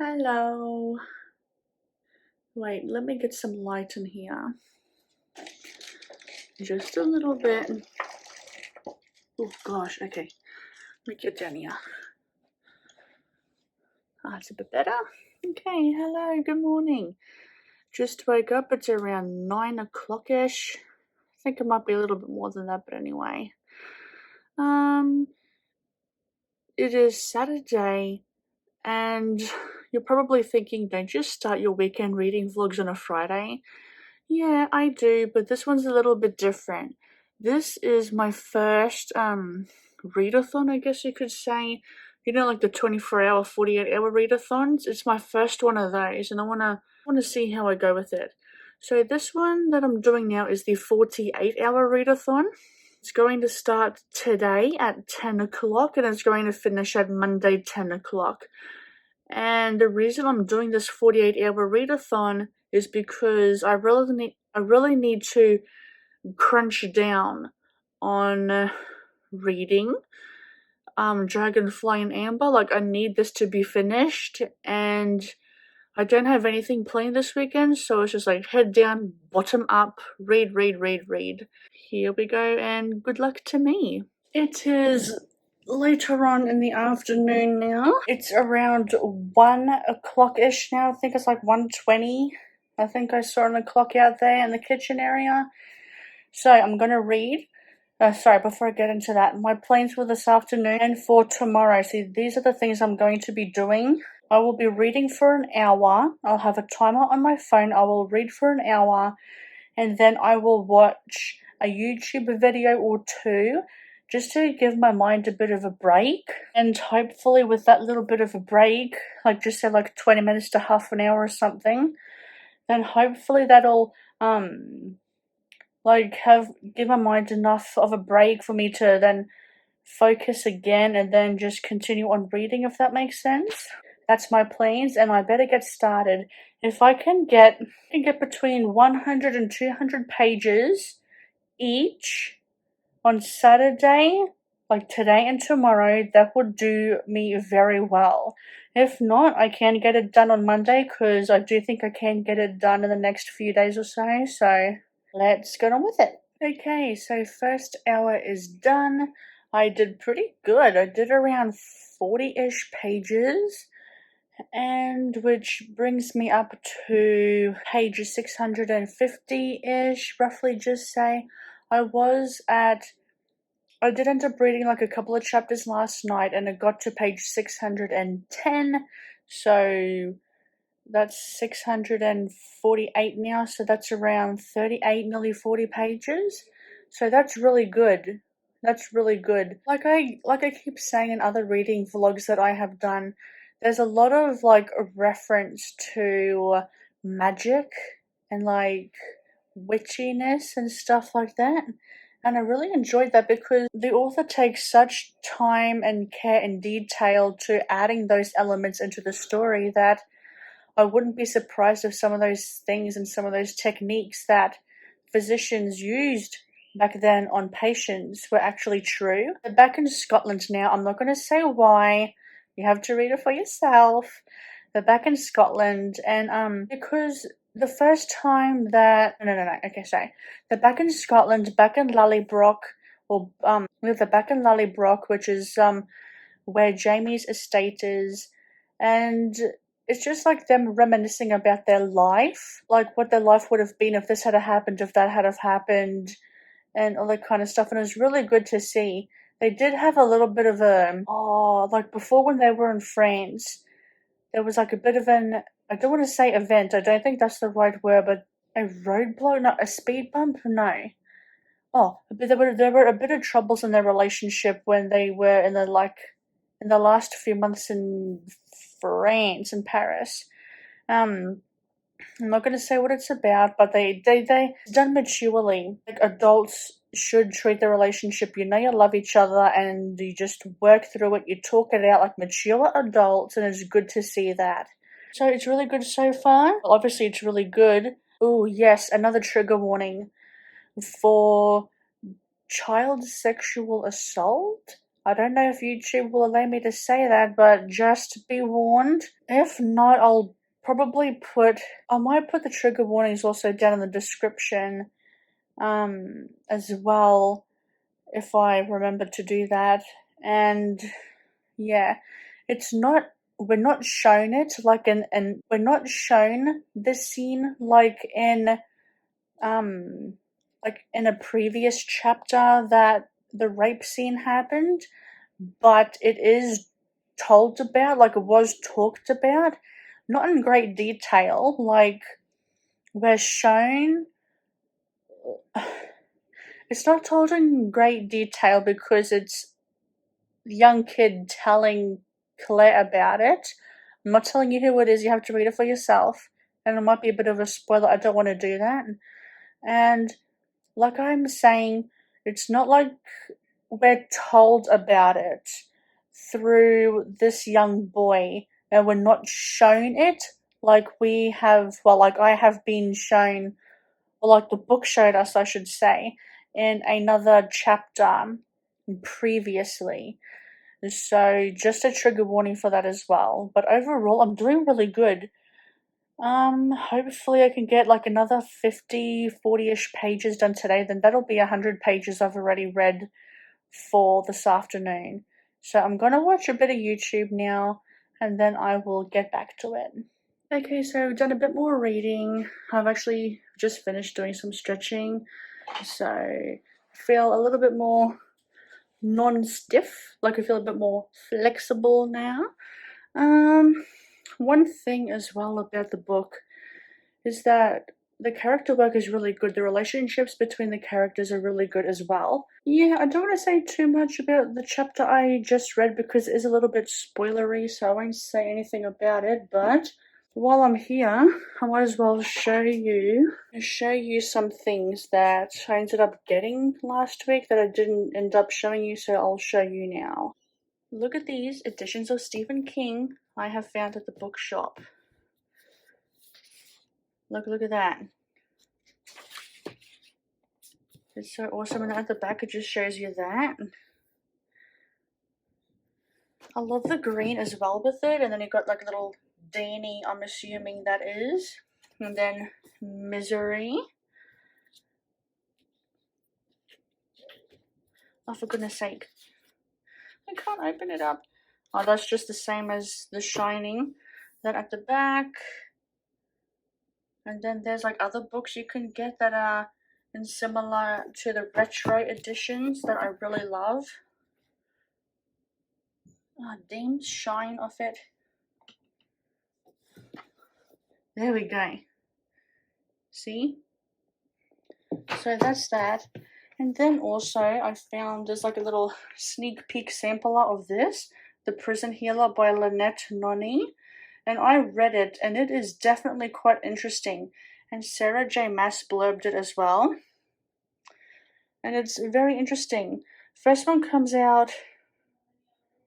Hello. Wait, let me get some light in here. Just a little bit. Oh gosh, okay. Let me get down here. It's a bit better. Okay, hello, good morning. Just woke up, it's around 9 o'clock-ish. I think it might be a little bit more than that, but anyway. It is Saturday, and you're probably thinking, don't you start your weekend reading vlogs on a Friday? Yeah, I do, but this one's a little bit different. This is my first readathon, I guess you could say. You know, like the 24-hour, 48-hour readathons? It's my first one of those, and I wanna see how I go with it. So this one that I'm doing now is the 48-hour readathon. It's going to start today at 10 o'clock, and it's going to finish at Monday, 10 o'clock. And the reason I'm doing this 48-hour readathon is because I really need to crunch down on reading Dragonfly and Amber. Like, I need this to be finished, and I don't have anything planned this weekend, so it's just like head down, bottom up, read. Here we go, and good luck to me. It is later on in the afternoon now. It's around 1 o'clock-ish now. I think it's like 1:20. I think I saw the clock out there in the kitchen area. So I'm going to read. Sorry, before I get into that, my plans for this afternoon and for tomorrow. See, these are the things I'm going to be doing. I will be reading for an hour. I'll have a timer on my phone. I will read for an hour, and then I will watch a YouTube video or two just to give my mind a bit of a break. And hopefully with that little bit of a break, like just say like 20 minutes to half an hour or something, then hopefully that'll give my mind enough of a break for me to then focus again and then just continue on reading, if that makes sense. That's my plans, and I better get started. If I can get between 100 and 200 pages each on Saturday, like today and tomorrow, that would do me very well. If not, I can get it done on Monday, because I do think I can get it done in the next few days or so, so let's get on with it. Okay, so first hour is done. I did pretty good. I did around 40-ish pages, and which brings me up to page 650-ish, roughly, just say. I did end up reading like a couple of chapters last night, and it got to page 610, so that's 648 now, so that's around 38, nearly 40 pages. So that's really good. That's really good. Like I keep saying in other reading vlogs that I have done, there's a lot of like a reference to magic and like witchiness and stuff like that. And I really enjoyed that because the author takes such time and care and detail to adding those elements into the story that I wouldn't be surprised if some of those things and some of those techniques that physicians used back then on patients were actually true. They're back in Scotland now. I'm not going to say why. You have to read it for yourself. They're back in Scotland, and because the first time that okay, sorry. They're back in Scotland, back in Lallybroch, they're back in Lallybroch, which is where Jamie's estate is, and it's just like them reminiscing about their life, like what their life would have been if this had happened, if that had have happened, and all that kind of stuff. And it was really good to see. They did have a little bit of like before when they were in France, there was like a bit of an, I don't want to say event, I don't think that's the right word, but a roadblock, not a speed bump, no. But there were a bit of troubles in their relationship when they were in the last few months in France, in Paris. I'm not going to say what it's about, but they done maturely. Like adults should treat their relationship. You know you love each other, and you just work through it. You talk it out like mature adults, and it's good to see that. So it's really good so far. Obviously, it's really good. Oh yes, another trigger warning for child sexual assault. I don't know if YouTube will allow me to say that, but just be warned. If not, I might put the trigger warnings also down in the description, as well, if I remember to do that. And yeah, we're not shown it like we're not shown this scene like in a previous chapter that the rape scene happened, but it is told about, like it was talked about, not in great detail. Like, we're shown, it's not told in great detail because it's the young kid telling Claire about it. I'm not telling you who it is, you have to read it for yourself. And it might be a bit of a spoiler, I don't want to do that. And like I'm saying, it's not like we're told about it through this young boy and we're not shown it like I have been shown, or like the book showed us, I should say, in another chapter previously. So just a trigger warning for that as well. But overall, I'm doing really good. Hopefully I can get like another 50, 40-ish pages done today, then that'll be 100 pages I've already read for this afternoon. So I'm gonna watch a bit of YouTube now, and then I will get back to it. Okay, so I've done a bit more reading. I've actually just finished doing some stretching, so I feel a little bit more non-stiff, like I feel a bit more flexible now. One thing as well about the book is that the character work is really good. The relationships between the characters are really good as well. Yeah, I don't want to say too much about the chapter I just read because it is a little bit spoilery, so I won't say anything about it, but while I'm here, I might as well show you some things that I ended up getting last week that I didn't end up showing you, so I'll show you now. Look at these editions of Stephen King I have found at the bookshop. Look at that. It's so awesome, and at the back it just shows you that. I love the green as well with it, and then you've got like a little Danny, I'm assuming that is. And then Misery. Oh, for goodness sake. I can't open it up. Oh, that's just the same as The Shining. Then at the back. And then there's like other books you can get that are in similar to the retro editions that I really love. Oh, damn shine off it. There we go. See? So that's that. And then also I found there's like a little sneak peek sampler of this, The Prison Healer by Lynette Noni. And I read it, and it is definitely quite interesting. And Sarah J. Maas blurbed it as well. And it's very interesting. First one comes out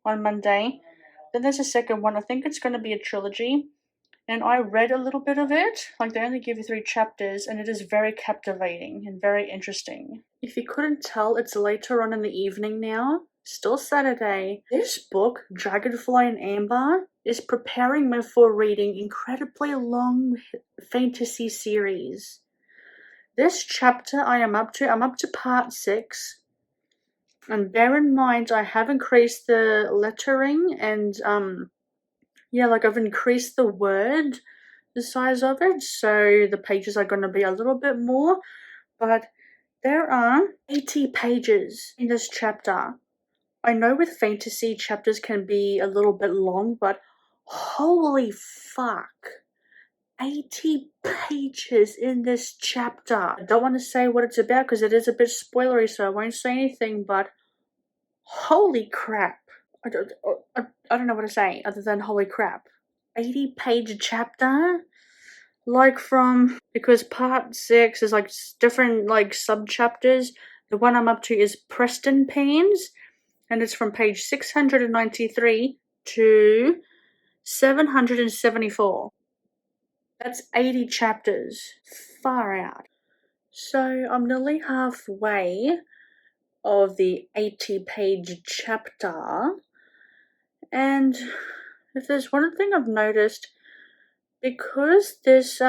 on Monday. Then there's a second one. I think it's going to be a trilogy. And I read a little bit of it. Like, they only give you 3 chapters, and it is very captivating and very interesting. If you couldn't tell, it's later on in the evening now. Still Saturday. This book, Dragonfly and Amber, is preparing me for reading incredibly long fantasy series. This chapter I'm up to part 6. And bear in mind, I have increased the lettering and, I've increased the size of it, so the pages are going to be a little bit more, but there are 80 pages in this chapter. I know with fantasy, chapters can be a little bit long, but holy fuck. 80 pages in this chapter. I don't want to say what it's about because it is a bit spoilery, so I won't say anything, but holy crap. I don't know what to say other than holy crap. 80-page chapter? Because part 6 is like different like sub-chapters. The one I'm up to is Preston Pains, and it's from page 693 to 774. That's 80 chapters. Far out. So I'm nearly halfway of the 80-page chapter. And if there's one thing I've noticed, because this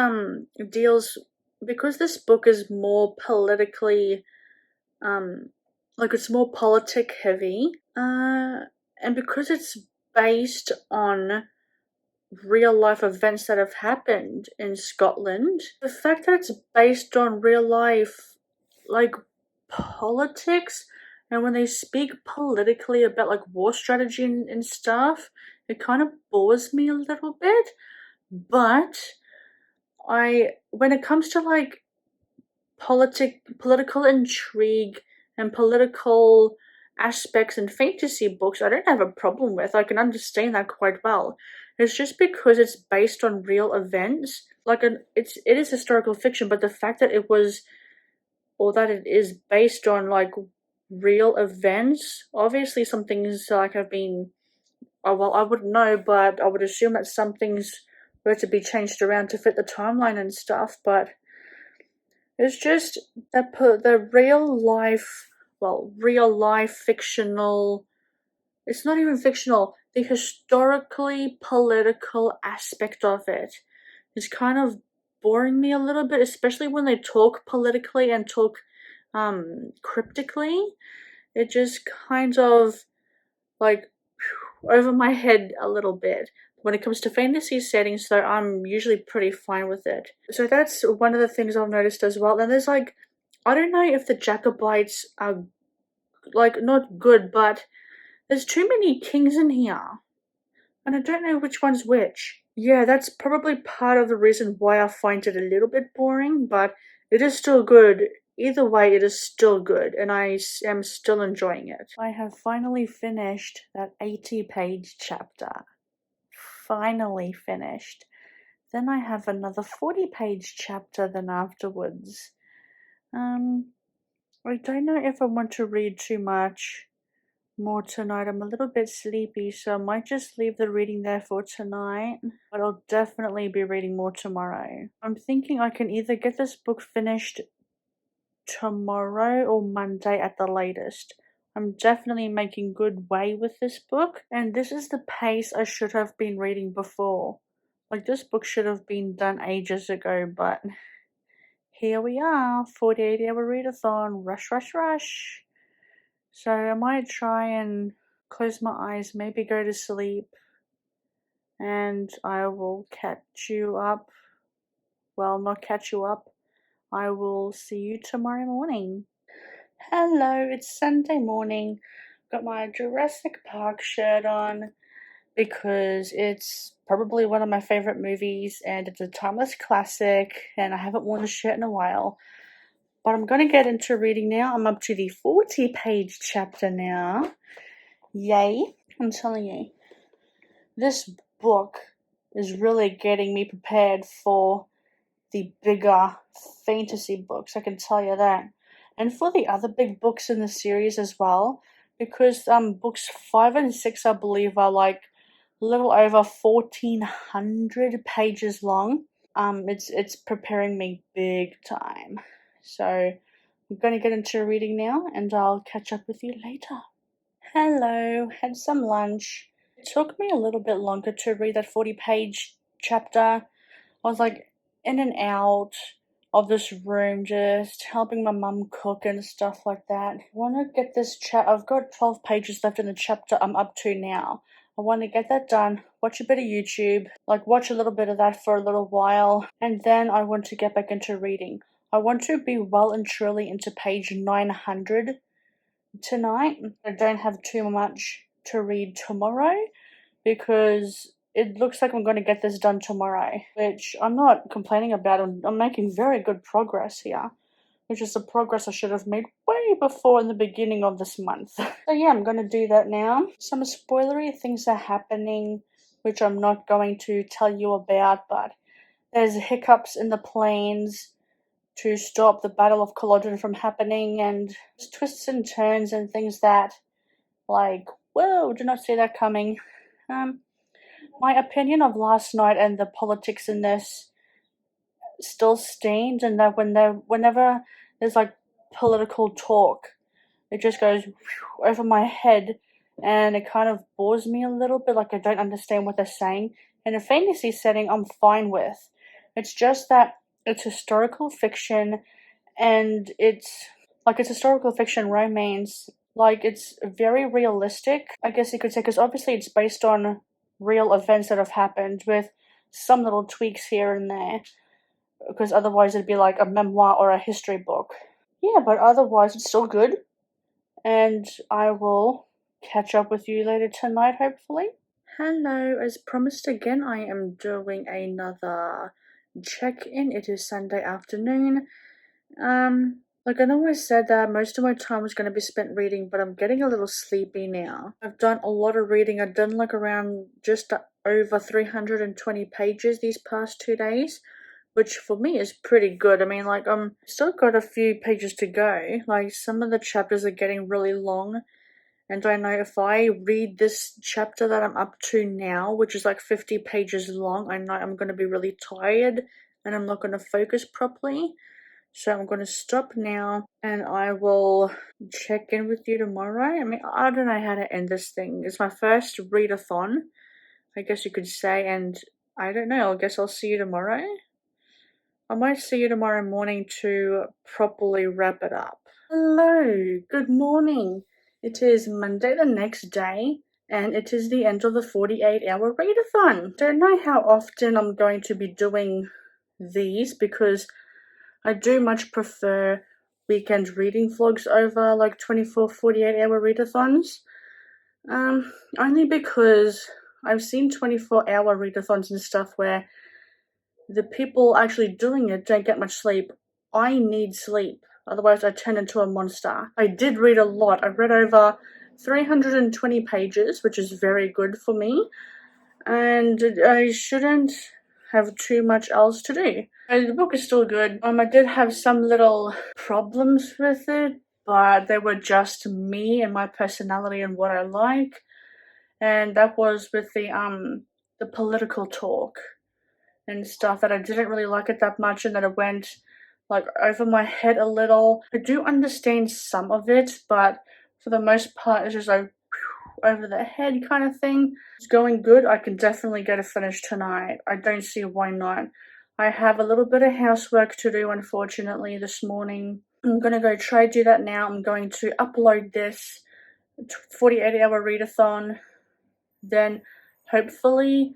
because this book is more politically like it's more politic heavy, and because it's based on real life events that have happened in Scotland, the fact that it's based on real life like politics, and when they speak politically about like war strategy and stuff, it kind of bores me a little bit. But when it comes to like political intrigue and political aspects in fantasy books, I don't have a problem with. I can understand that quite well. It's just because it's based on real events. It is historical fiction, but the fact that it was, or that it is based on like real events, obviously some things like have been, oh, well, I wouldn't know, but I would assume that some things were to be changed around to fit the timeline and stuff. But it's just the real life fictional. It's not even fictional. The historically political aspect of it is kind of boring me a little bit, especially when they talk politically and talk cryptically. It just kind of like over my head a little bit. When it comes to fantasy settings, though, I'm usually pretty fine with it. So that's one of the things I've noticed as well. And there's like, I don't know if the Jacobites are like not good, but there's too many kings in here. And I don't know which one's which. Yeah, that's probably part of the reason why I find it a little bit boring, but it is still good. Either way, it is still good, and I am still enjoying it. I have finally finished that 80-page chapter. Finally finished. Then I have another 40-page chapter then afterwards. I don't know if I want to read too much more tonight. I'm a little bit sleepy, so I might just leave the reading there for tonight, but I'll definitely be reading more tomorrow. I'm thinking I can either get this book finished tomorrow or Monday at the latest. I'm definitely making good way with this book, and this is the pace I should have been reading before. Like, this book should have been done ages ago, but here we are, 48-hour read-a-thon, rush, rush, rush. So I might try and close my eyes, maybe go to sleep, and I will catch you up. Well, not catch you up. I will see you tomorrow morning. Hello, it's Sunday morning. Got my Jurassic Park shirt on because it's probably one of my favorite movies and it's a timeless classic, and I haven't worn a shirt in a while. But I'm going to get into reading now. I'm up to the 40-page chapter now. Yay. I'm telling you, this book is really getting me prepared for the bigger fantasy books, I can tell you that. And for the other big books in the series as well, because books 5 and 6, I believe, are like a little over 1,400 pages long. It's preparing me big time. So I'm going to get into reading now, and I'll catch up with you later. Hello, had some lunch. It took me a little bit longer to read that 40-page chapter. I was like in and out of this room, just helping my mum cook and stuff like that. I want to get this I've got 12 pages left in the chapter I'm up to now. I want to get that done, watch a bit of YouTube, like watch a little bit of that for a little while, and then I want to get back into reading. I want to be well and truly into page 900 tonight. I don't have too much to read tomorrow because it looks like I'm going to get this done tomorrow, which I'm not complaining about. I'm making very good progress here, which is the progress I should have made way before in the beginning of this month. So yeah, I'm going to do that now. Some spoilery things are happening, which I'm not going to tell you about, but there's hiccups in the planes to stop the Battle of Culloden from happening, and twists and turns and things that, like, whoa, did not see that coming. My opinion of last night and the politics in this still stands, and that whenever there's like political talk, it just goes over my head, and it kind of bores me a little bit, like I don't understand what they're saying. In a fantasy setting, I'm fine with. It's just that it's historical fiction, and it's historical fiction romance. Like, it's very realistic, I guess you could say, because obviously it's based on real events that have happened with some little tweaks here and there, because otherwise it'd be like a memoir or a history book. Yeah, but otherwise it's still good, and I will catch up with you later tonight, hopefully. Hello, as promised again, I am doing another check-in. It is Sunday afternoon. Like I know I said that most of my time was going to be spent reading, but I'm getting a little sleepy now. I've done a lot of reading. I've done like around just over 320 pages these past 2 days, which for me is pretty good. I mean, like, still got a few pages to go. Like, some of the chapters are getting really long, and I know if I read this chapter that I'm up to now, which is like 50 pages long, I know I'm going to be really tired and I'm not going to focus properly. So I'm going to stop now, and I will check in with you tomorrow. I mean, I don't know how to end this thing. It's my first read-a-thon, I guess you could say, and I don't know. I guess I'll see you tomorrow. I might see you tomorrow morning to properly wrap it up. Hello, good morning. It is Monday the next day, and it is the end of the 48-hour read-a-thon. Don't know how often I'm going to be doing these, because I do much prefer weekend reading vlogs over like 24, 48-hour readathons. Only because I've seen 24-hour readathons and stuff where the people actually doing it don't get much sleep. I need sleep, otherwise I turn into a monster. I did read a lot. I read over 320 pages, which is very good for me, and I shouldn't have too much else to do. The book is still good. I did have some little problems with it, but they were just me and my personality and what I like. And that was with the political talk and stuff, that I didn't really like it that much, and that it went like over my head a little. I do understand some of it, but for the most part it's just like over the head kind of thing. It's going good. I can definitely get it finished tonight. I don't see why not. I have a little bit of housework to do, unfortunately, this morning. I'm gonna go try to do that now. I'm going to upload this 48-hour readathon. Then hopefully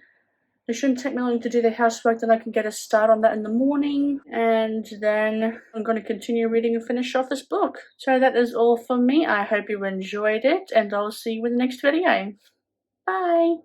it shouldn't take me long to do the housework. Then I can get a start on that in the morning, and then I'm going to continue reading and finish off this book. So that is all for me. I hope you enjoyed it, and I'll see you in the next video. Bye!